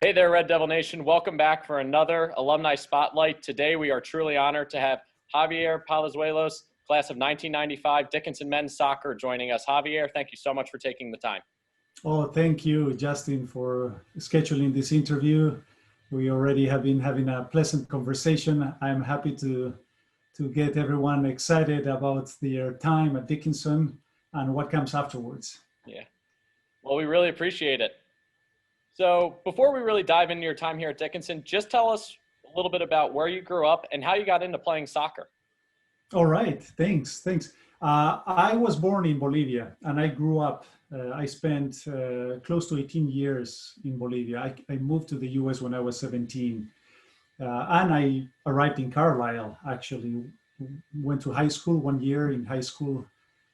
Hey there, Red Devil Nation. Welcome back for another Alumni Spotlight. Today, we are truly honored to have Javier Palazuelos, class of 1995, Dickinson men's soccer, joining us. Javier, thank you so much for taking the time. Oh, thank you, Justin, for scheduling this interview. We already have been having a pleasant conversation. I'm happy to get everyone excited about their time at Dickinson and what comes afterwards. Yeah. Well, we really appreciate it. So before we really dive into your time here at Dickinson, just tell us a little bit about where you grew up and how you got into playing soccer. All right, thanks. I was born in Bolivia and I grew up. I spent close to 18 years in Bolivia. I moved to the US when I was 17. And I arrived in Carlisle, actually. Went to high school 1 year in high school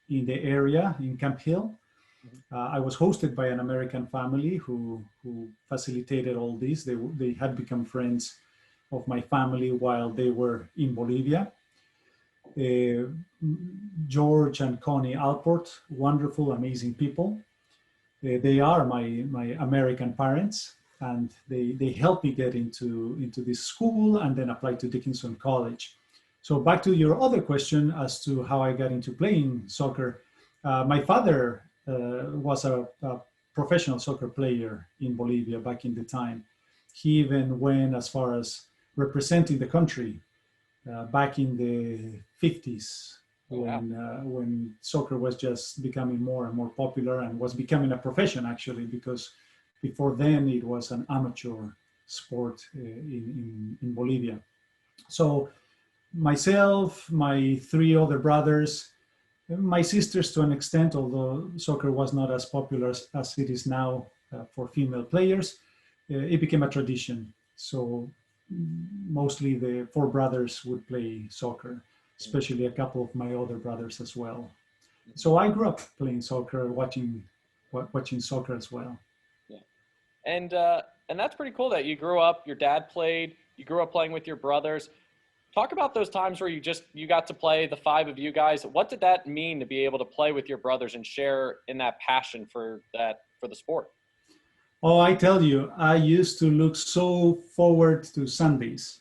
in the area in Camp Hill. I was hosted by an American family who facilitated all this. They had become friends of my family while they were in Bolivia. George and Connie Alport, wonderful, amazing people. They are my American parents, and they helped me get into this school and then apply to Dickinson College. So back to your other question as to how I got into playing soccer. My father was a professional soccer player in Bolivia back in the time. He even went as far as representing the country back in the 50s when soccer was just becoming more and more popular and was becoming a profession, actually, because before then it was an amateur sport in Bolivia. So myself, my three other brothers, my sisters to an extent, although soccer was not as popular as it is now for female players, it became a tradition. So mostly the four brothers would play soccer, especially a couple of my other brothers as well. So I grew up playing soccer, watching soccer as well. Yeah, and that's pretty cool that you grew up. Your dad played. You grew up playing with your brothers. Talk about those times where you got to play, the five of you guys. What did that mean to be able to play with your brothers and share in that passion for the sport? Oh, I tell you, I used to look so forward to Sundays,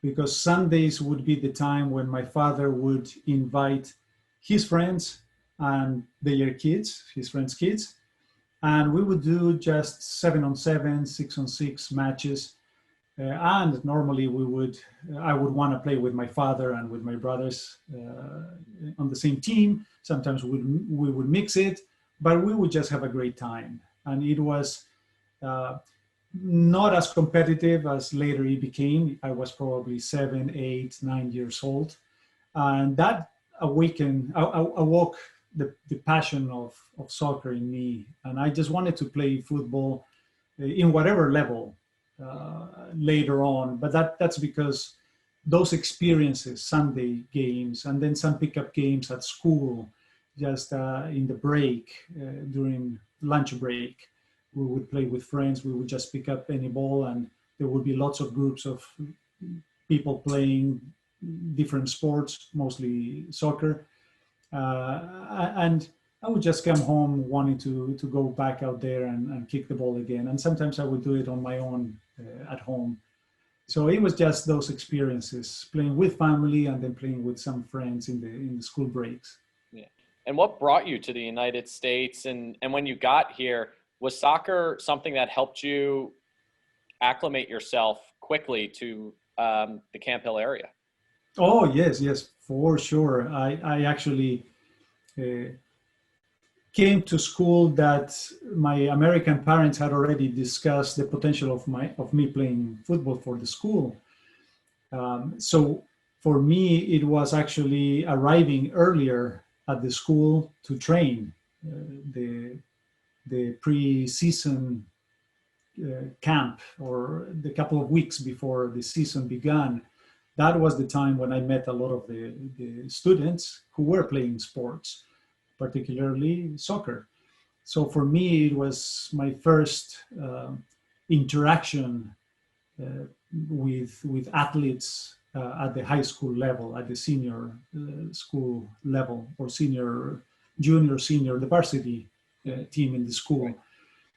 because Sundays would be the time when my father would invite his friends and their kids, his friends' kids, and we would do just 7-on-7, 6-on-6 matches. And normally I would want to play with my father and with my brothers on the same team. Sometimes we would mix it, but we would just have a great time. And it was not as competitive as later it became. I was probably 7, 8, 9 years old. And that awoke the passion of soccer in me. And I just wanted to play football in whatever level later on. But that's because those experiences, Sunday games, and then some pickup games at school, just in the break, during lunch break, we would play with friends. We would just pick up any ball, and there would be lots of groups of people playing different sports, mostly soccer. And I would just come home wanting to go back out there and kick the ball again. And sometimes I would do it on my own at home. So it was just those experiences, playing with family and then playing with some friends in the school breaks. Yeah. And what brought you to the United States? And when you got here, was soccer something that helped you acclimate yourself quickly to the Camp Hill area? Oh, yes, for sure. I actually came to school that my American parents had already discussed the potential of me playing football for the school. So for me, it was actually arriving earlier at the school to train. The pre-season camp, or the couple of weeks before the season began, that was the time when I met a lot of the students who were playing sports, particularly soccer. So for me, it was my first interaction with athletes at the high school level, at the senior school level, or junior, senior, the varsity team in the school.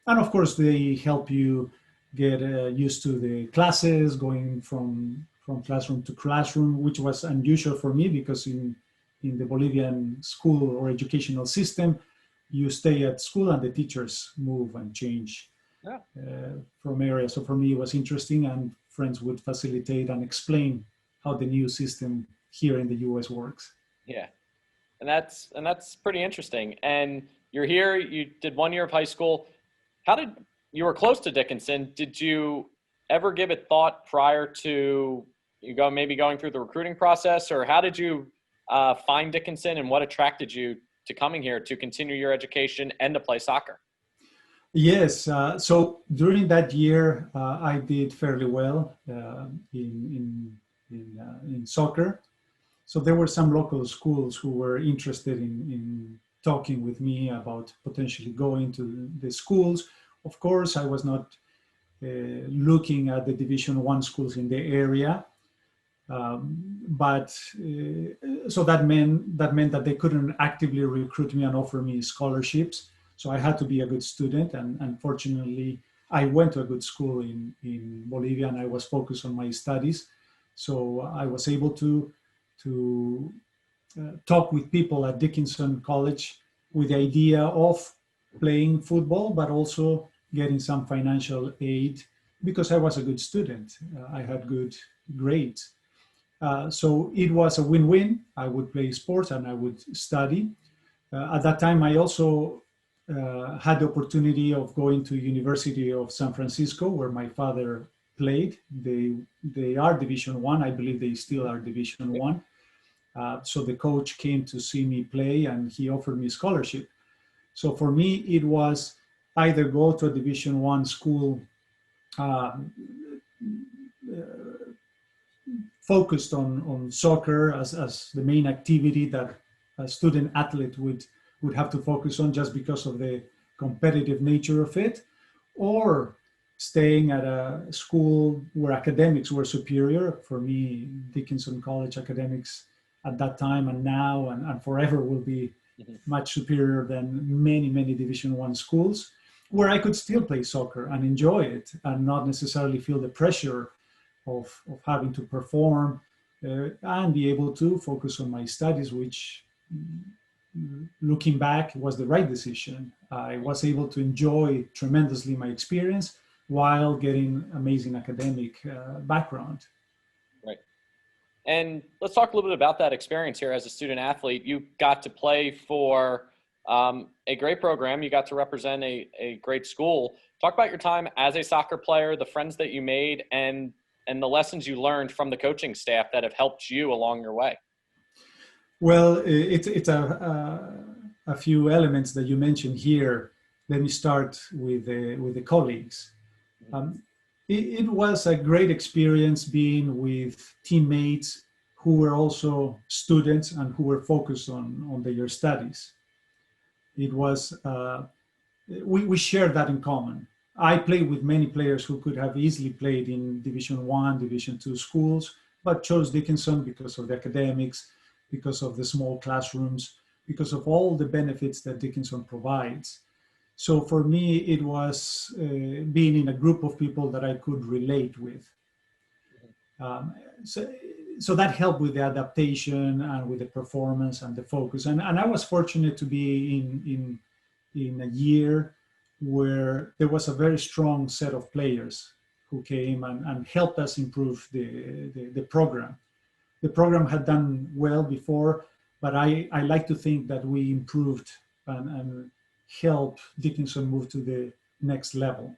And of course, they help you get used to the classes, going from classroom to classroom, which was unusual for me because in the Bolivian school or educational system, you stay at school and the teachers move and change Yeah. from area. So for me, it was interesting, and friends would facilitate and explain how the new system here in the US works. Yeah. And that's pretty interesting. And you're here, you did 1 year of high school. How did you were close to Dickinson? Did you ever give it thought prior to maybe going through the recruiting process, or how did you find Dickinson, and what attracted you to coming here to continue your education and to play soccer? Yes, so during that year, I did fairly well in soccer. So there were some local schools who were interested in talking with me about potentially going to the schools. Of course, I was not looking at the Division I schools in the area, but so that meant that they couldn't actively recruit me and offer me scholarships. So I had to be a good student, and unfortunately, I went to a good school in Bolivia, and I was focused on my studies. So I was able to talk with people at Dickinson College with the idea of playing football, but also getting some financial aid because I was a good student. I had good grades. So it was a win-win. I would play sports and I would study. At that time, I also had the opportunity of going to University of San Francisco, where my father played. They are Division I believe they still are Division I. So the coach came to see me play and he offered me a scholarship. So for me, it was either go to a Division I school focused on soccer as the main activity that a student athlete would have to focus on just because of the competitive nature of it, or staying at a school where academics were superior. For me, Dickinson College academics at that time and now and forever will be much superior than many Division I schools, where I could still play soccer and enjoy it and not necessarily feel the pressure of having to perform and be able to focus on my studies, which looking back was the right decision. I was able to enjoy tremendously my experience while getting amazing academic background. Right. And let's talk a little bit about that experience here as a student athlete. You got to play for a great program. You got to represent a great school. Talk about your time as a soccer player, the friends that you made, and the lessons you learned from the coaching staff that have helped you along your way. Well, it's a few elements that you mentioned here. Let me start with the colleagues. It was a great experience being with teammates who were also students and who were focused on their studies. It was, we shared that in common. I played with many players who could have easily played in Division I, Division II schools, but chose Dickinson because of the academics, because of the small classrooms, because of all the benefits that Dickinson provides. So for me, it was being in a group of people that I could relate with. So that helped with the adaptation and with the performance and the focus. And I was fortunate to be in a year where there was a very strong set of players who came and helped us improve the program. The program had done well before, but I like to think that we improved and helped Dickinson move to the next level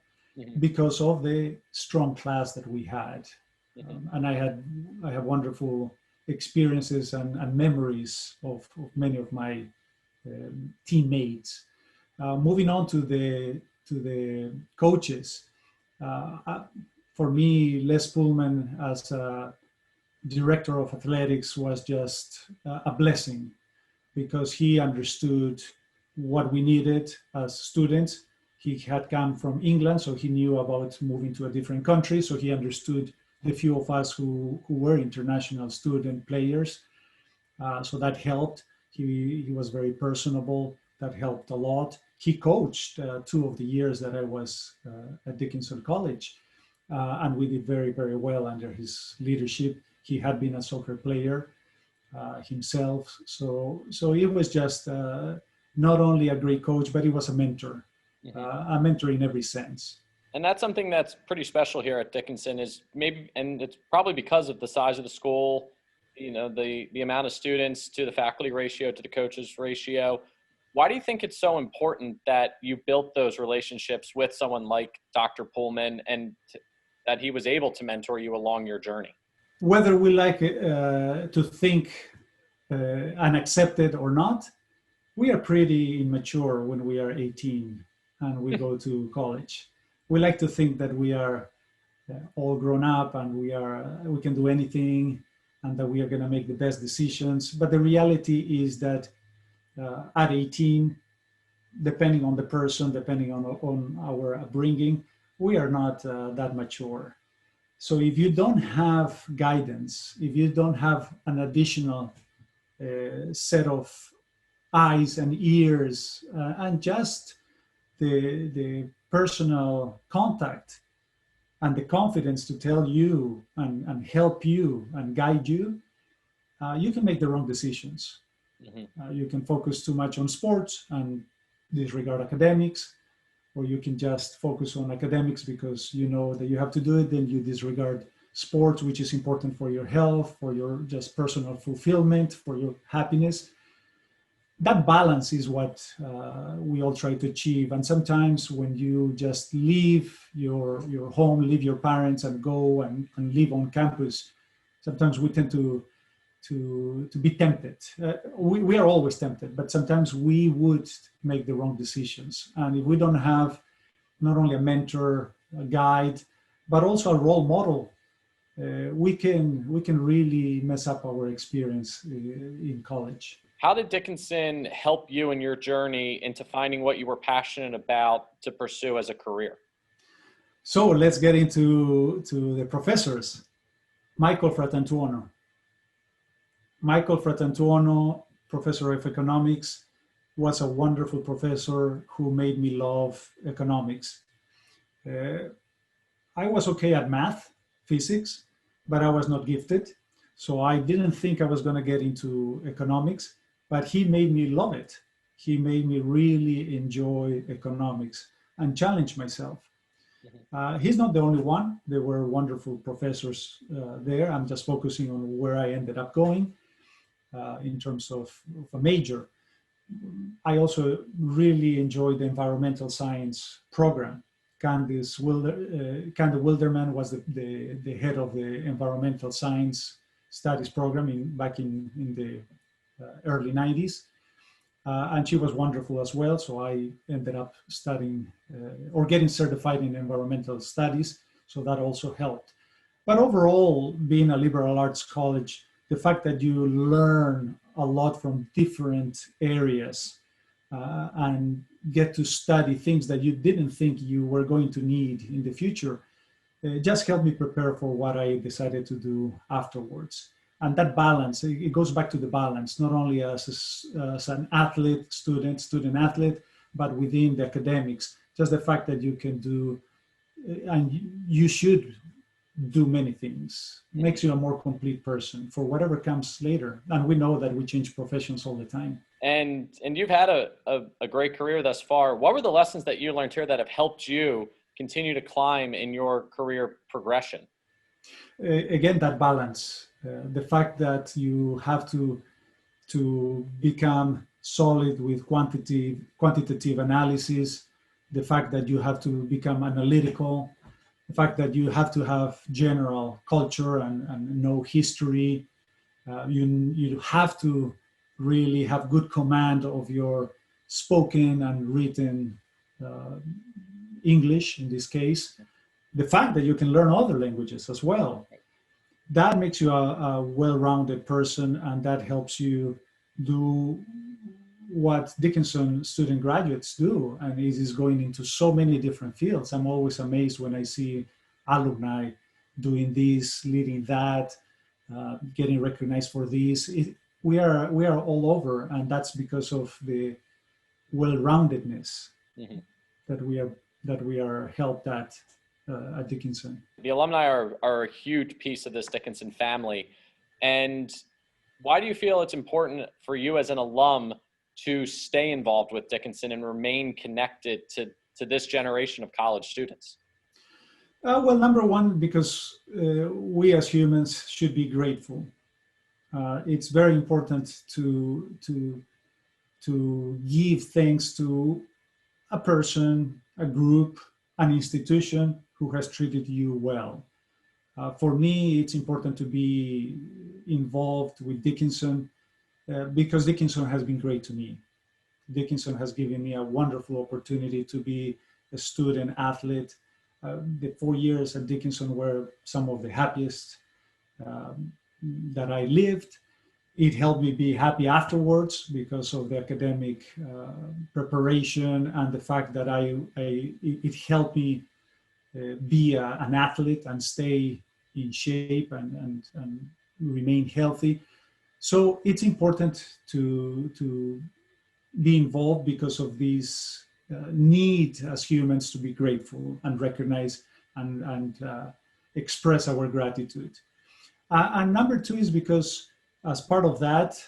because of the strong class that we had. And I have wonderful experiences and memories of many of my teammates. Moving on to the coaches, for me, Les Pullman as a director of athletics was just a blessing because he understood what we needed as students. He had come from England, so he knew about moving to a different country. So he understood the few of us who were international student players. So that helped. He was very personable. That helped a lot. He coached 2 of the years that I was at Dickinson College. and we did very, very well under his leadership. He had been a soccer player himself, so he was just not only a great coach, but he was a mentor in every sense. And that's something that's pretty special here at Dickinson is maybe, and it's probably because of the size of the school, the amount of students to the faculty ratio to the coaches ratio. Why do you think it's so important that you built those relationships with someone like Dr. Pullman and that he was able to mentor you along your journey? Whether we like to think and accept it or not, we are pretty immature when we are 18 and we go to college. We like to think that we are all grown up and we can do anything and that we are going to make the best decisions. But the reality is that at 18, depending on the person, depending on our upbringing, we are not that mature. So if you don't have guidance, if you don't have an additional set of eyes and ears and just the personal contact and the confidence to tell you and help you and guide you, you can make the wrong decisions. You can focus too much on sports and disregard academics, or you can just focus on academics because you know that you have to do it, then you disregard sports, which is important for your health, for your just personal fulfillment, for your happiness. That balance is what we all try to achieve. And sometimes when you just leave your home, leave your parents and go and live on campus, sometimes we tend to be tempted. We are always tempted, but sometimes we would make the wrong decisions. And if we don't have not only a mentor, a guide, but also a role model, we can really mess up our experience in college. How did Dickinson help you in your journey into finding what you were passionate about to pursue as a career? So let's get into the professors. Michael Fratantuono. Michael Fratantuono, professor of economics, was a wonderful professor who made me love economics. I was okay at math, physics, but I was not gifted. So I didn't think I was going to get into economics, but he made me love it. He made me really enjoy economics and challenge myself. He's not the only one. There were wonderful professors there. I'm just focusing on where I ended up going in terms of a major. I also really enjoyed the environmental science program. Candace Wilderman was the head of the environmental science studies program back in the early 90s. And she was wonderful as well. So I ended up studying or getting certified in environmental studies. So that also helped. But overall, being a liberal arts college, the fact that you learn a lot from different areas and get to study things that you didn't think you were going to need in the future, just helped me prepare for what I decided to do afterwards. And that balance, it goes back to the balance, not only as an athlete, student athlete, but within the academics. Just the fact that you can do, and you should do many things, makes you a more complete person for whatever comes later. And we know that we change professions all the time. And you've had a great career thus far. What were the lessons that you learned here that have helped you continue to climb in your career progression? Again, that balance. The fact that you have to become solid with quantitative analysis, the fact that you have to become analytical, the fact that you have to have general culture and know history. You have to really have good command of your spoken and written English in this case. The fact that you can learn other languages as well. That makes you a well-rounded person, and that helps you do what Dickinson student graduates do, and it is going into so many different fields. I'm always amazed when I see alumni doing this, leading that, getting recognized for this. We are all over, and that's because of the well-roundedness that we are helped at at Dickinson. The alumni are a huge piece of this Dickinson family. And why do you feel it's important for you as an alum to stay involved with Dickinson and remain connected to this generation of college students? Well, number one, because we as humans should be grateful. It's very important to give thanks to a person, a group, an institution who has treated you well. For me, it's important to be involved with Dickinson because Dickinson has been great to me. Dickinson has given me a wonderful opportunity to be a student athlete. The 4 years at Dickinson were some of the happiest that I lived. It helped me be happy afterwards because of the academic preparation and the fact that it helped me be an athlete and stay in shape and remain healthy. So it's important to be involved because of this need as humans to be grateful and recognize and express our gratitude. And number two is because as part of that,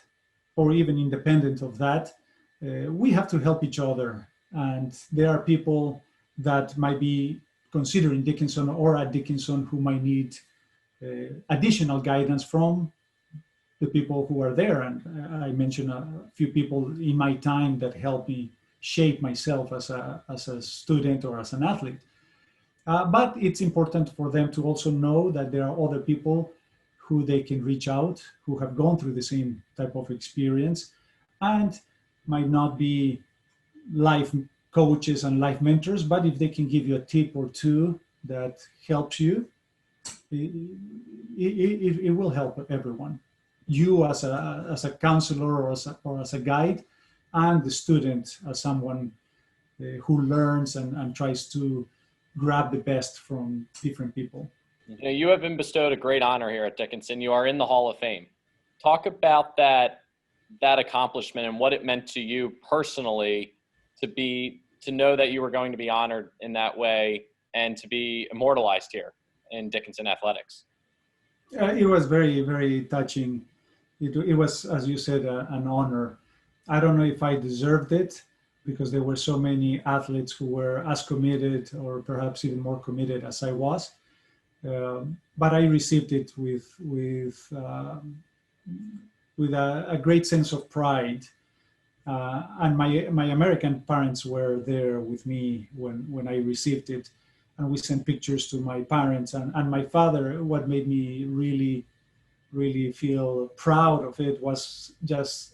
or even independent of that, we have to help each other. And there are people that might be considering Dickinson or at Dickinson who might need additional guidance from the people who are there. And I mentioned a few people in my time that helped me shape myself as a student or as an athlete. But it's important for them to also know that there are other people who they can reach out, who have gone through the same type of experience and might not be life coaches and life mentors, but if they can give you a tip or two that helps you, it will help everyone. You as a counselor or as a guide, and the student as someone who learns and tries to grab the best from different people. You know, you have been bestowed a great honor here at Dickinson. You are in the Hall of Fame. Talk about that accomplishment and what it meant to you personally to know that you were going to be honored in that way and to be immortalized here in Dickinson athletics. It was very, very touching. It was, as you said, an honor. I don't know if I deserved it because there were so many athletes who were as committed or perhaps even more committed as I was. But I received it with a great sense of pride. And my American parents were there with me when I received it. And we sent pictures to my parents and my father. What made me really, really feel proud of it was just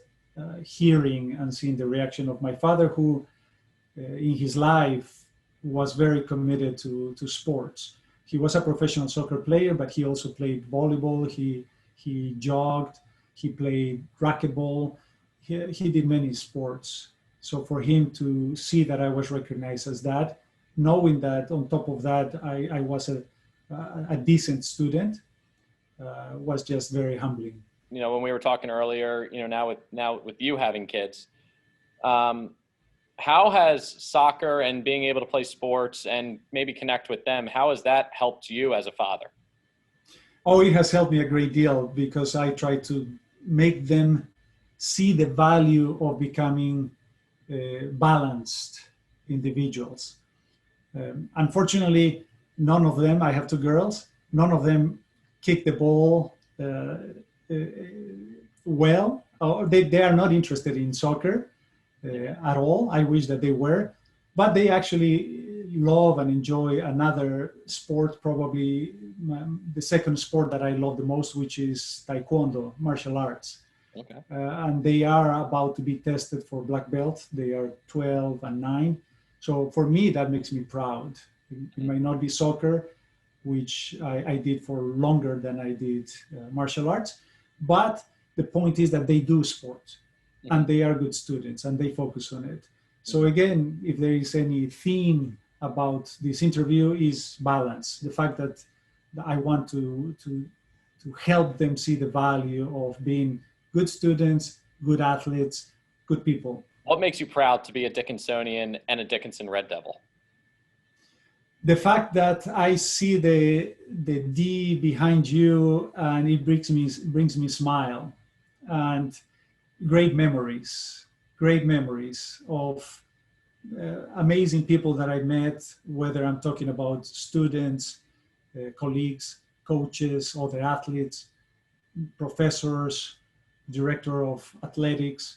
hearing and seeing the reaction of my father, who in his life was very committed to sports. He was a professional soccer player, but he also played volleyball. He jogged. He played racquetball. He did many sports. So for him to see that I was recognized as that, knowing that on top of that I was a decent student, was just very humbling. You know, when we were talking earlier, you know, now with you having kids, how has soccer and being able to play sports and maybe connect with them, how has that helped you as a father? Oh, it has helped me a great deal because I try to make them see the value of becoming balanced individuals. Unfortunately, none of them, I have two girls, none of them kick the ball well, or they are not interested in soccer at all. I wish that they were, but they actually love and enjoy another sport, probably the second sport that I love the most, which is Taekwondo, martial arts. Okay. And they are about to be tested for black belt. They are 12 and 9. So for me, that makes me proud. It might not be soccer, which I did for longer than I did martial arts, but the point is that they do sport and they are good students and they focus on it. So again, if there is any theme about this interview, is balance. The fact that I want to help them see the value of being good students, good athletes, good people. What makes you proud to be a Dickinsonian and a Dickinson Red Devil? The fact that I see the D behind you, and it brings me smile, and great memories of amazing people that I met, whether I'm talking about students, colleagues, coaches, other athletes, professors, director of athletics.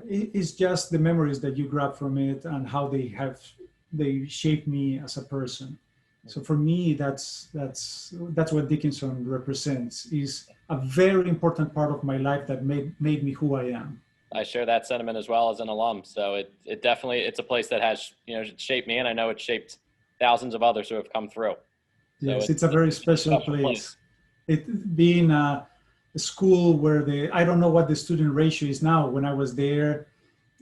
It's just the memories that you grab from it and how they shaped me as a person. So for me, that's what Dickinson represents. Is a very important part of my life that made me who I am. I share that sentiment as well as an alum. So it definitely, it's a place that has, shaped me, and I know it's shaped thousands of others who have come through. So Yes, it's a very special place. It being a school where I don't know what the student ratio is now. When I was there,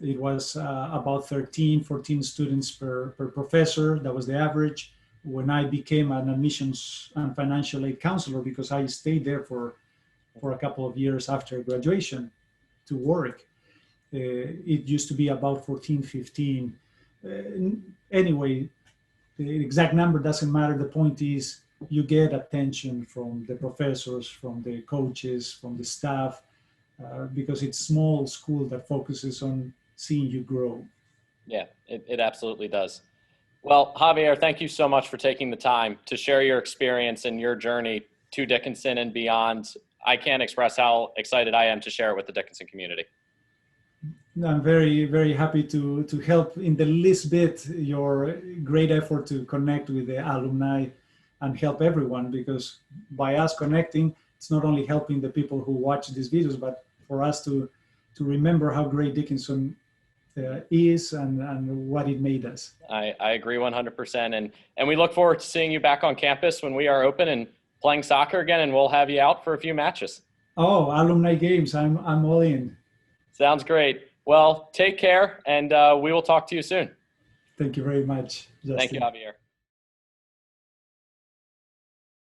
it was about 13, 14 students per professor. That was the average. When I became an admissions and financial aid counselor, because I stayed there for a couple of years after graduation to work, it used to be about 14, 15. Anyway, the exact number doesn't matter. The point is you get attention from the professors, from the coaches, from the staff, because it's a small school that focuses on seeing you grow. Yeah, it absolutely does. Well, Javier, thank you so much for taking the time to share your experience and your journey to Dickinson and beyond. I can't express how excited I am to share it with the Dickinson community. I'm very, very happy to help in the least bit your great effort to connect with the alumni and help everyone, because by us connecting, it's not only helping the people who watch these videos, but for us to remember how great Dickinson is and what it made us. I agree 100%. And we look forward to seeing you back on campus when we are open and playing soccer again, and we'll have you out for a few matches. Oh, alumni games, I'm all in. Sounds great. Well, take care, and we will talk to you soon. Thank you very much, Justin. Thank you, Javier.